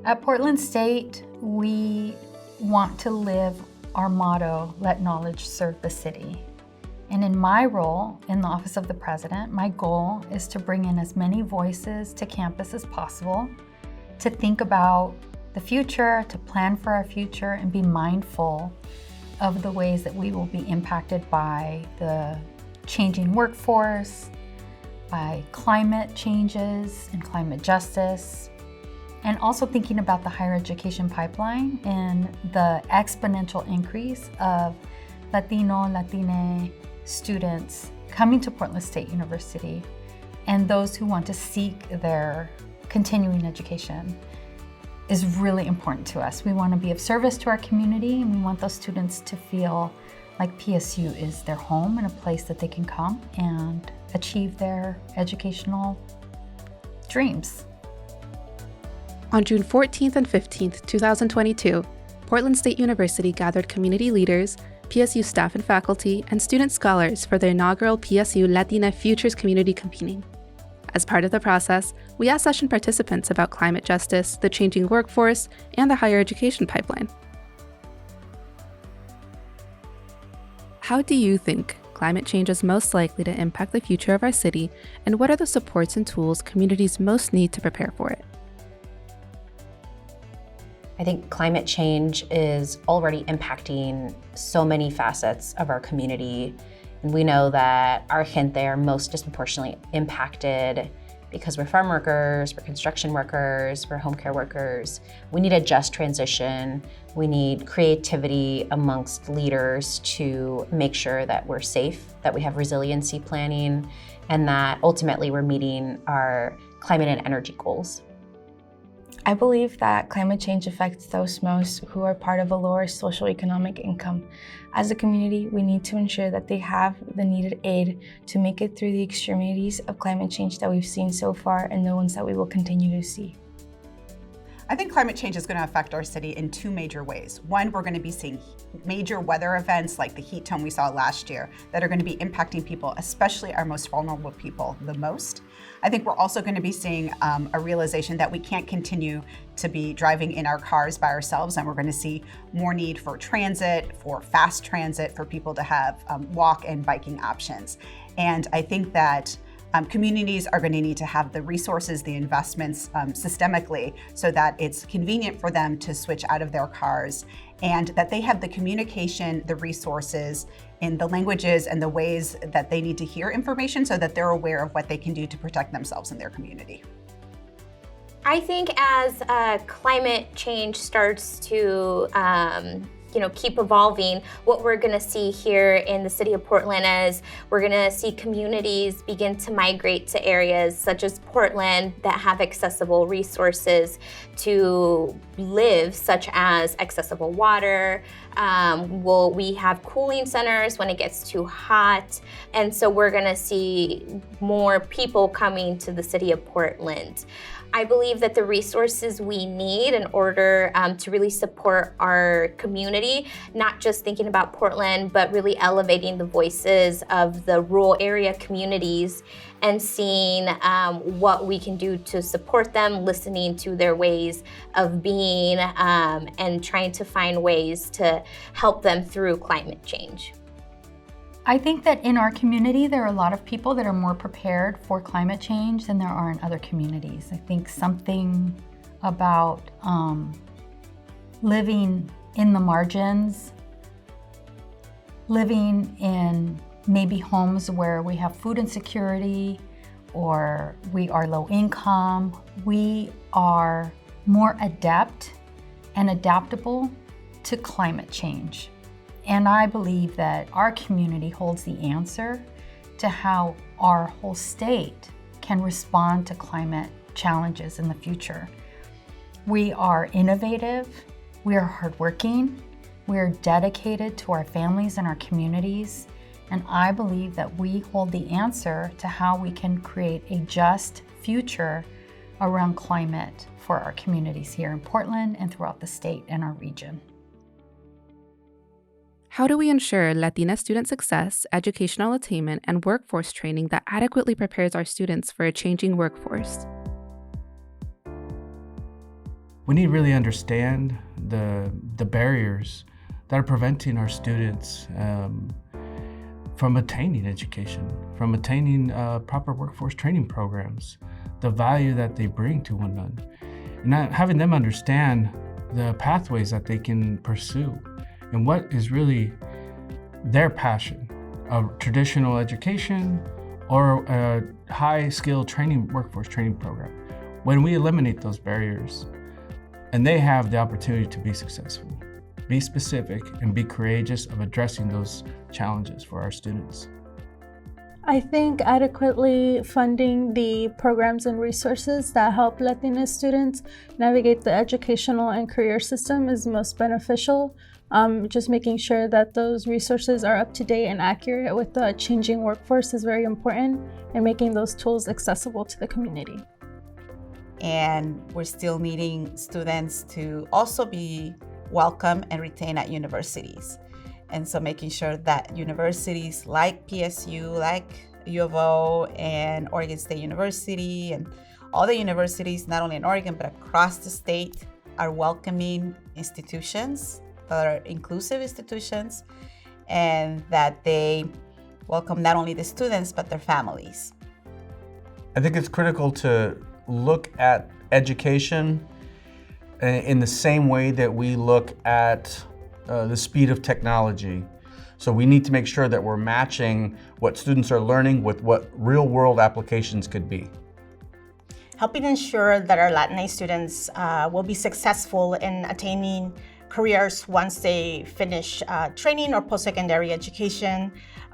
At Portland State, we want to live our motto, let knowledge serve the city. And in my role in the Office of the President, my goal is to bring in as many voices to campus as possible, to think about the future, to plan for our future, and be mindful of the ways that we will be impacted by the changing workforce, by climate changes and climate justice, and also thinking about the higher education pipeline and the exponential increase of Latino, Latine students coming to Portland State University and those who want to seek their continuing education is really important to us. We want to be of service to our community, and we want those students to feel like PSU is their home and a place that they can come and achieve their educational dreams. On June 14th and 15th, 2022, Portland State University gathered community leaders, PSU staff and faculty, and student scholars for the inaugural PSU Latina Futures Community Convening. As part of the process, we asked session participants about climate justice, the changing workforce, and the higher education pipeline. How do you think climate change is most likely to impact the future of our city, and what are the supports and tools communities most need to prepare for it? I think climate change is already impacting so many facets of our community. And we know that our gente are most disproportionately impacted because we're farm workers, we're construction workers, we're home care workers. We need a just transition. We need creativity amongst leaders to make sure that we're safe, that we have resiliency planning, and that ultimately we're meeting our climate and energy goals. I believe that climate change affects those most who are part of a lower socioeconomic income. As a community, we need to ensure that they have the needed aid to make it through the extremities of climate change that we've seen so far and the ones that we will continue to see. I think climate change is going to affect our city in two major ways. One, we're going to be seeing major weather events like the heat dome we saw last year that are going to be impacting people, especially our most vulnerable people, the most. I think we're also going to be seeing a realization that we can't continue to be driving in our cars by ourselves, and we're going to see more need for transit, for fast transit, for people to have walk and biking options. And I think that communities are going to need to have the resources, the investments systemically so that it's convenient for them to switch out of their cars, and that they have the communication, the resources in the languages and the ways that they need to hear information so that they're aware of what they can do to protect themselves and their community. I think as climate change starts to keep evolving, what we're going to see here in the city of Portland is we're going to see communities begin to migrate to areas such as Portland that have accessible resources to live, such as accessible water. We have cooling centers when it gets too hot. And so we're going to see more people coming to the city of Portland. I believe that the resources we need in order to really support our community, not just thinking about Portland, but really elevating the voices of the rural area communities and seeing what we can do to support them, listening to their ways of being, and trying to find ways to help them through climate change. I think that in our community, there are a lot of people that are more prepared for climate change than there are in other communities. I think something about living in the margins, living in maybe homes where we have food insecurity or we are low income, we are more adept and adaptable to climate change. And I believe that our community holds the answer to how our whole state can respond to climate challenges in the future. We are innovative, we are hardworking, we are dedicated to our families and our communities, and I believe that we hold the answer to how we can create a just future around climate for our communities here in Portland and throughout the state and our region. How do we ensure Latina student success, educational attainment, and workforce training that adequately prepares our students for a changing workforce? we need to really understand the barriers that are preventing our students from attaining education, from attaining proper workforce training programs, the value that they bring to one another, and having them understand the pathways that they can pursue and what is really their passion, a traditional education or a high-skilled workforce training program. When we eliminate those barriers and they have the opportunity to be successful, be specific and be courageous of addressing those challenges for our students. I think adequately funding the programs and resources that help Latina students navigate the educational and career system is most beneficial. Just making sure that those resources are up to date and accurate with the changing workforce is very important, and making those tools accessible to the community. And we're still needing students to also be welcome and retained at universities. And so making sure that universities like PSU, like U of O and Oregon State University and all the universities, not only in Oregon, but across the state, are welcoming institutions that are inclusive institutions, and that they welcome not only the students, but their families. I think it's critical to look at education in the same way that we look at the speed of technology. So we need to make sure that we're matching what students are learning with what real-world applications could be. Helping ensure that our Latiné students will be successful in attaining careers once they finish training or post-secondary education.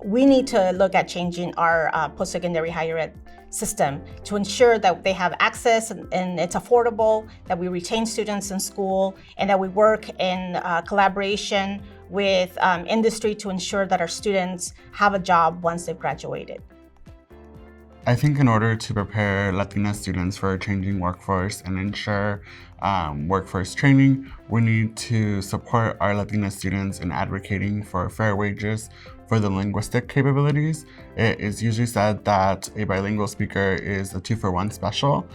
We need to look at changing our post-secondary higher ed system to ensure that they have access and it's affordable, that we retain students in school, and that we work in collaboration with industry to ensure that our students have a job once they've graduated. I think in order to prepare Latina students for a changing workforce and ensure workforce training, we need to support our Latina students in advocating for fair wages for the linguistic capabilities. It is usually said that a bilingual speaker is a 2-for-1 special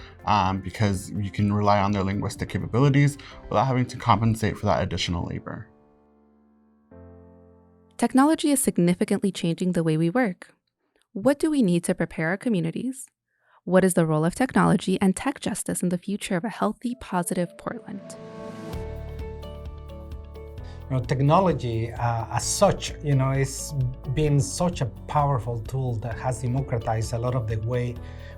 because you can rely on their linguistic capabilities without having to compensate for that additional labor. Technology is significantly changing the way we work. What do we need to prepare our communities? What is the role of technology and tech justice in the future of a healthy, positive Portland? Technology as such, it's been such a powerful tool that has democratized a lot of the way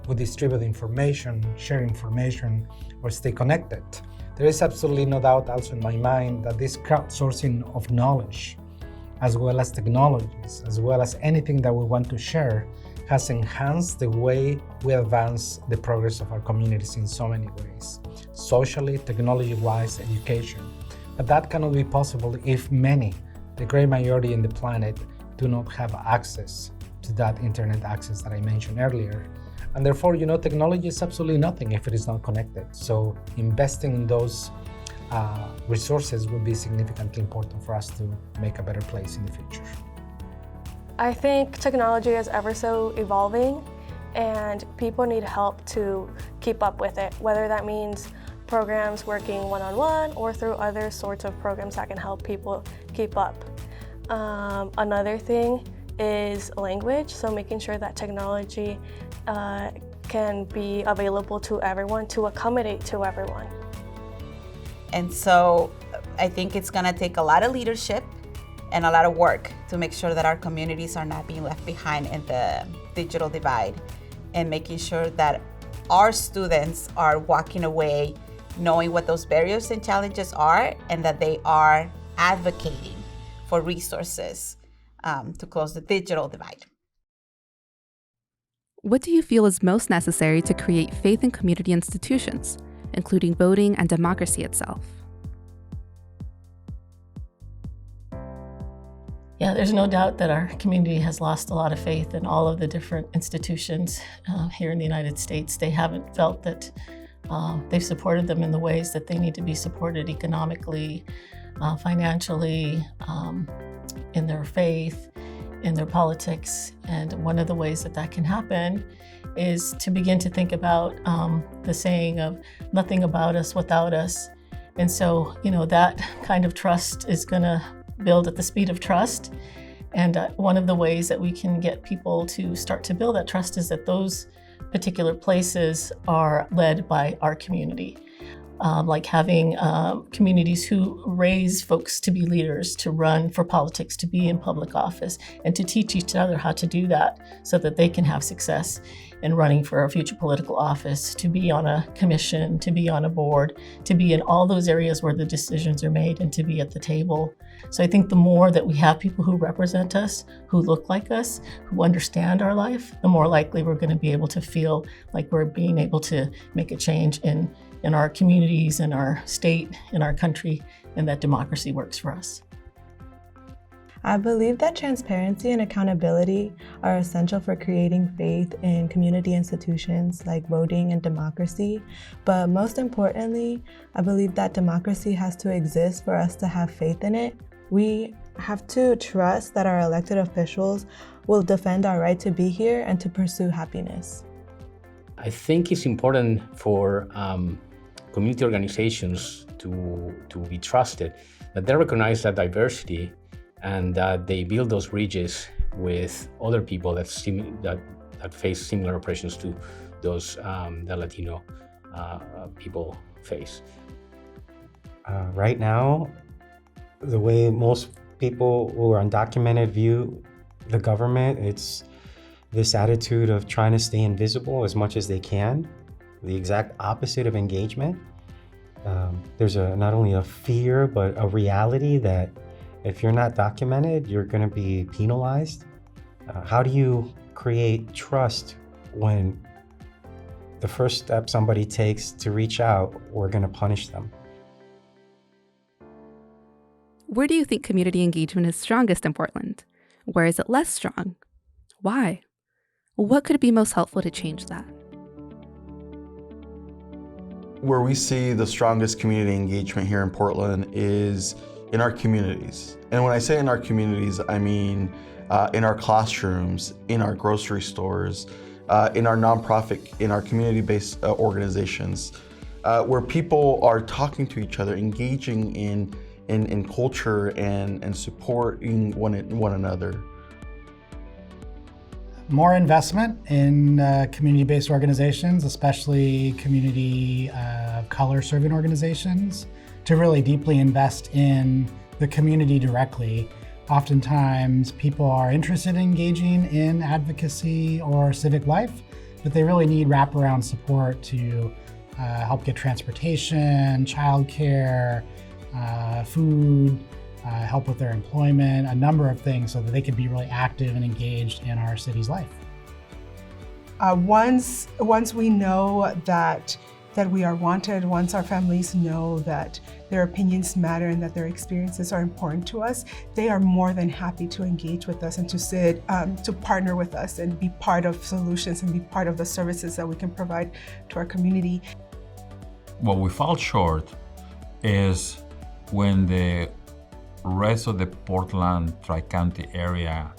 we distribute information, share information, or stay connected. There is absolutely no doubt also in my mind that this crowdsourcing of knowledge, as well as technologies, as well as anything that we want to share, has enhanced the way we advance the progress of our communities in so many ways, socially, technology-wise, education. But that cannot be possible if many, the great majority in the planet, do not have access to that internet access that I mentioned earlier. And therefore, technology is absolutely nothing if it is not connected. So investing in those resources will be significantly important for us to make a better place in the future. I think technology is ever so evolving, and people need help to keep up with it, whether that means programs working one-on-one or through other sorts of programs that can help people keep up. Another thing is language, so making sure that technology can be available to everyone, to accommodate to everyone. And so I think it's gonna take a lot of leadership and a lot of work to make sure that our communities are not being left behind in the digital divide, and making sure that our students are walking away knowing what those barriers and challenges are, and that they are advocating for resources to close the digital divide. What do you feel is most necessary to create faith in community institutions, including voting and democracy itself? Yeah, there's no doubt that our community has lost a lot of faith in all of the different institutions here in the United States. They haven't felt that they've supported them in the ways that they need to be supported economically, financially, in their faith, in their politics. And one of the ways that that can happen is to begin to think about the saying of nothing about us without us, And so, that kind of trust is going to build at the speed of trust. And one of the ways that we can get people to start to build that trust is that those particular places are led by our community. Like having communities who raise folks to be leaders, to run for politics, to be in public office, and to teach each other how to do that so that they can have success in running for a future political office, to be on a commission, to be on a board, to be in all those areas where the decisions are made, and to be at the table. So I think the more that we have people who represent us, who look like us, who understand our life, the more likely we're going to be able to feel like we're being able to make a change in our communities, in our state, in our country, and that democracy works for us. I believe that transparency and accountability are essential for creating faith in community institutions like voting and democracy. But most importantly, I believe that democracy has to exist for us to have faith in it. We have to trust that our elected officials will defend our right to be here and to pursue happiness. I think it's important for community organizations to be trusted, that they recognize that diversity and that they build those bridges with other people that face similar oppressions to those that Latino people face. Right now, the way most people who are undocumented view the government, it's this attitude of trying to stay invisible as much as they can, the exact opposite of engagement. There's not only a fear, but a reality that if you're not documented, you're going to be penalized. How do you create trust when the first step somebody takes to reach out, we're going to punish them? Where do you think community engagement is strongest in Portland? Where is it less strong? Why? What could be most helpful to change that? Where we see the strongest community engagement here in Portland is in our communities. And when I say in our communities, I mean in our classrooms, in our grocery stores, in our nonprofit, in our community-based organizations, where people are talking to each other, engaging in culture and supporting one another. More investment in community-based organizations, especially community color serving organizations, to really deeply invest in the community directly. Oftentimes, people are interested in engaging in advocacy or civic life, but they really need wraparound support to help get transportation, childcare, food, help with their employment, a number of things so that they can be really active and engaged in our city's life. Once we know that we are wanted, once our families know that their opinions matter and that their experiences are important to us, they are more than happy to engage with us and to partner with us and be part of solutions and be part of the services that we can provide to our community. What we fall short is when the rest of the Portland Tri-County area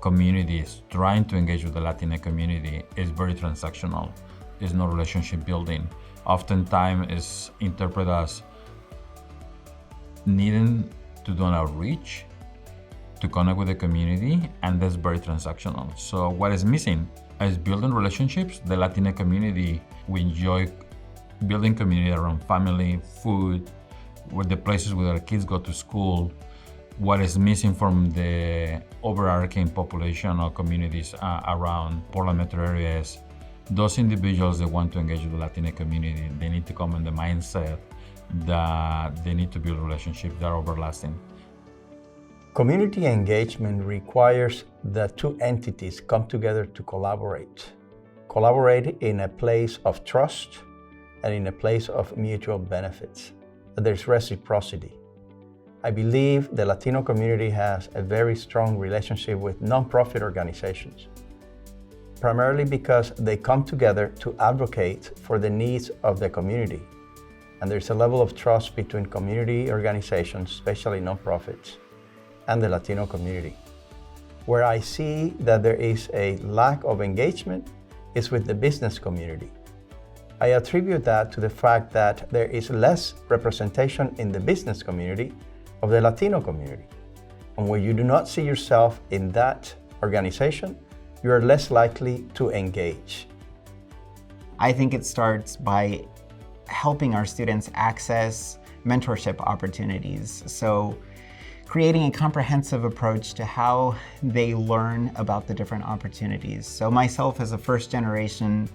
communities trying to engage with the Latine community is very transactional. There's no relationship building. Oftentimes it's interpreted as needing to do an outreach to connect with the community, and that's very transactional. So what is missing is building relationships. The Latine community, we enjoy building community around family, food, with the places where our kids go to school. What is missing from the overarching population or communities around Portland metro areas, those individuals that want to engage with the Latine community, they need to come in the mindset that they need to build relationships that are everlasting. Community engagement requires that two entities come together to collaborate. Collaborate in a place of trust and in a place of mutual benefits. There's reciprocity. I believe the Latino community has a very strong relationship with nonprofit organizations, primarily because they come together to advocate for the needs of the community. And there's a level of trust between community organizations, especially nonprofits, and the Latino community. Where I see that there is a lack of engagement is with the business community. I attribute that to the fact that there is less representation in the business community of the Latino community. And when you do not see yourself in that organization, you are less likely to engage. I think it starts by helping our students access mentorship opportunities. So creating a comprehensive approach to how they learn about the different opportunities. So myself as a first generation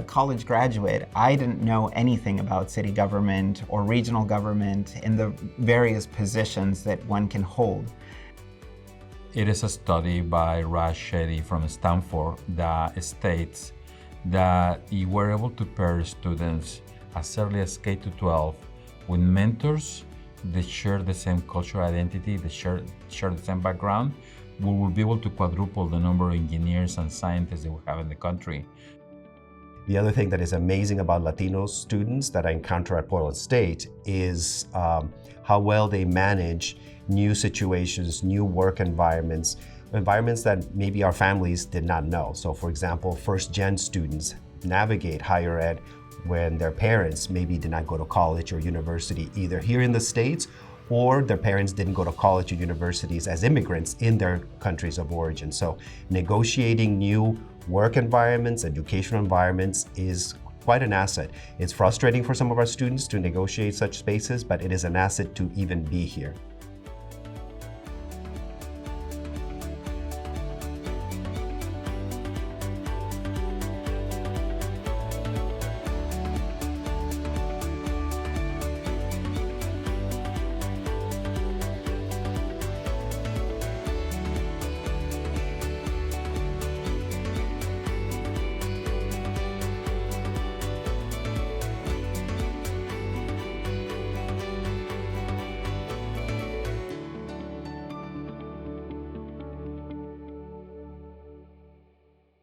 college graduate, I didn't know anything about city government or regional government and the various positions that one can hold. It is a study by Raj Shetty from Stanford that states that you were able to pair students as early as K-12 with mentors that share the same cultural identity, that share the same background, we will be able to quadruple the number of engineers and scientists that we have in the country. The other thing that is amazing about Latino students that I encounter at Portland State is how well they manage new situations, new work environments that maybe our families did not know. So for example, first-gen students navigate higher ed when their parents maybe did not go to college or university either here in the States, or their parents didn't go to college or universities as immigrants in their countries of origin. So negotiating new work environments, educational environments is quite an asset. It's frustrating for some of our students to negotiate such spaces, but it is an asset to even be here.